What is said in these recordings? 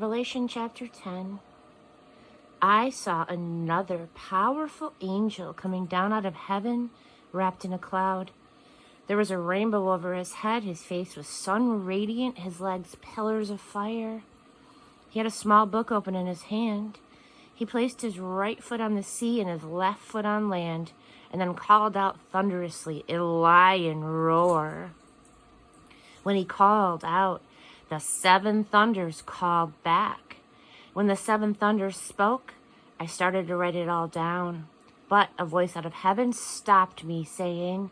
Revelation chapter 10. I saw another powerful angel coming down out of heaven, wrapped in a cloud. There was a rainbow over his head. His face was sun radiant, his legs pillars of fire. He had a small book open in his hand. He placed his right foot on the sea and his left foot on land, and then called out thunderously, a lion roar. When he called out, the seven thunders called back. When the seven thunders spoke, I started to write it all down. But a voice out of heaven stopped me, saying,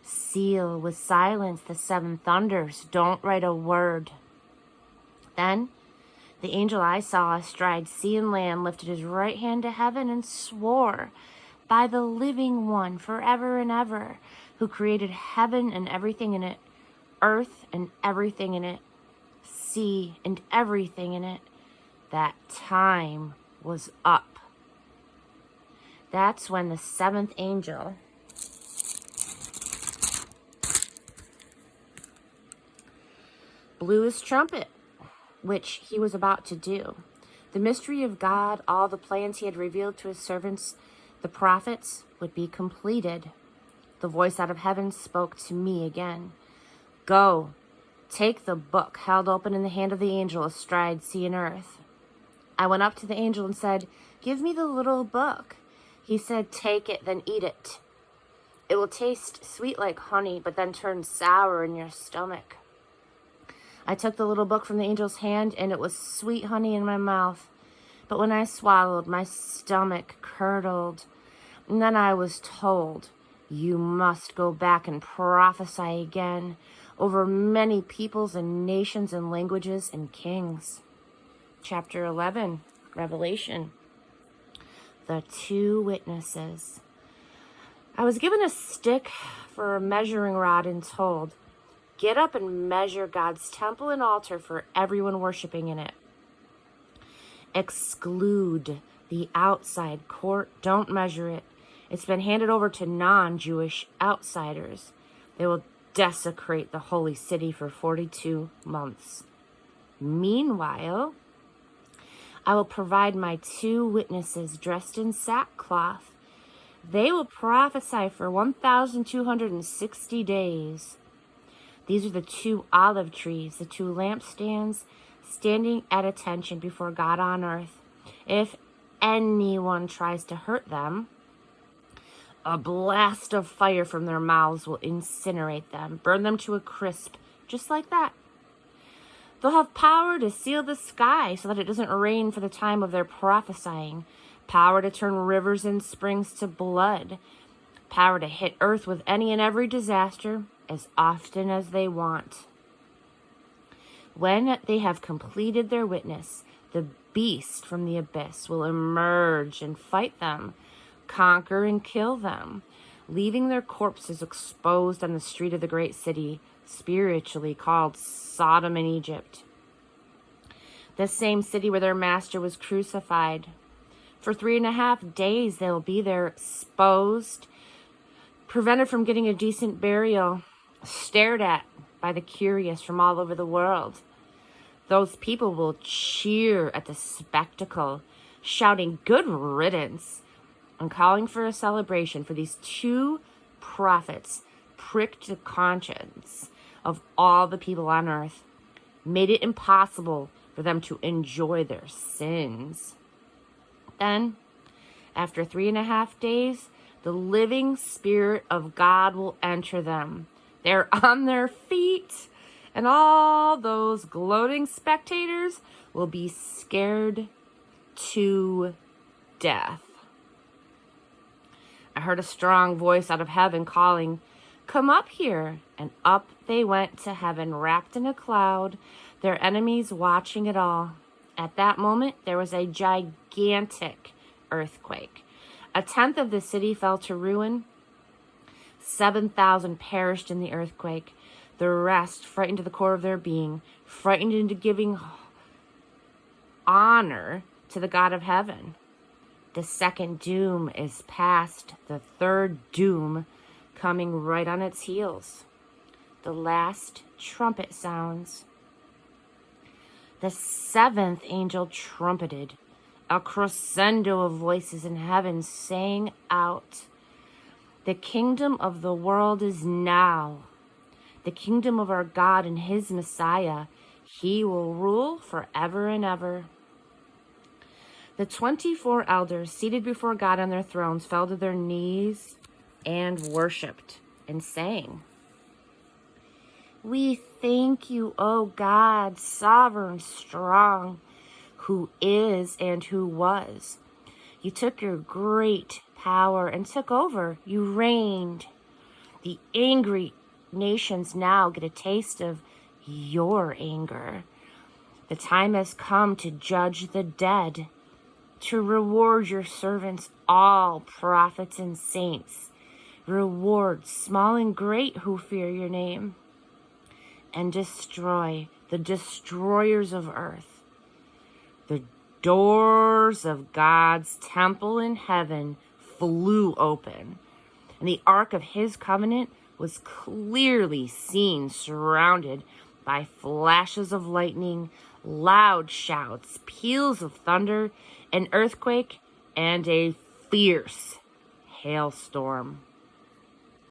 seal with silence the seven thunders. Don't write a word. Then the angel I saw astride sea and land lifted his right hand to heaven and swore by the living one forever and ever, who created heaven and everything in it, earth and everything in it, sea and everything in it, that time was up. That's when the seventh angel blew his trumpet, which he was about to do. The mystery of God, all the plans he had revealed to his servants, the prophets, would be completed. The voice out of heaven spoke to me again. Go, take the book held open in the hand of the angel astride sea and earth. I went up to the angel and said, give me the little book. He said, take it, then eat it. It will taste sweet like honey, but then turn sour in your stomach. I took the little book from the angel's hand, and it was sweet honey in my mouth. But when I swallowed, my stomach curdled. And then I was told, you must go back and prophesy again over many peoples and nations and languages and kings. Chapter 11, Revelation. The two witnesses. I was given a stick for a measuring rod and told, get up and measure God's temple and altar for everyone worshiping in it. Exclude the outside court. Don't measure it. It's been handed over to non-Jewish outsiders. They will desecrate the holy city for 42 months. Meanwhile, I will provide my two witnesses dressed in sackcloth. They will prophesy for 1,260 days. These are the two olive trees, the two lampstands, standing at attention before God on earth. If anyone tries to hurt them, a blast of fire from their mouths will incinerate them, burn them to a crisp, just like that. They'll have power to seal the sky so that it doesn't rain for the time of their prophesying, power to turn rivers and springs to blood, power to hit earth with any and every disaster as often as they want. When they have completed their witness, the beast from the abyss will emerge and fight them, conquer and kill them, leaving their corpses exposed on the street of the great city, spiritually called Sodom and Egypt, the same city where their master was crucified. For 3.5 days they will be there exposed, prevented from getting a decent burial, stared at by the curious from all over the world. Those people will cheer at the spectacle, shouting good riddance and calling for a celebration for these two prophets pricked the conscience of all the people on earth, made it impossible for them to enjoy their sins. Then, after 3.5 days, the living Spirit of God will enter them. They're on their feet, and all those gloating spectators will be scared to death. I heard a strong voice out of heaven calling, come up here. And up they went to heaven, wrapped in a cloud, their enemies watching it all. At that moment, there was a gigantic earthquake. 1/10 of the city fell to ruin. 7,000 perished in the earthquake. The rest, frightened to the core of their being, frightened into giving honor to the God of heaven. The second doom is past, the third doom coming right on its heels. The last trumpet sounds. The seventh angel trumpeted. A crescendo of voices in heaven sang out, "The kingdom of the world is now. The kingdom of our God and his Messiah. He will rule forever and ever." The 24 elders seated before God on their thrones fell to their knees and worshiped and sang, "We thank you, O God, sovereign, strong, who is and who was. You took your great power and took over. You reigned. The angry nations now get a taste of your anger. The time has come to judge the dead, to reward your servants, all prophets and saints. Reward small and great who fear your name, and destroy the destroyers of earth. The doors of God's temple in heaven flew open, and the ark of his covenant was clearly seen, surrounded by flashes of lightning, loud shouts, peals of thunder, an earthquake, and a fierce hailstorm.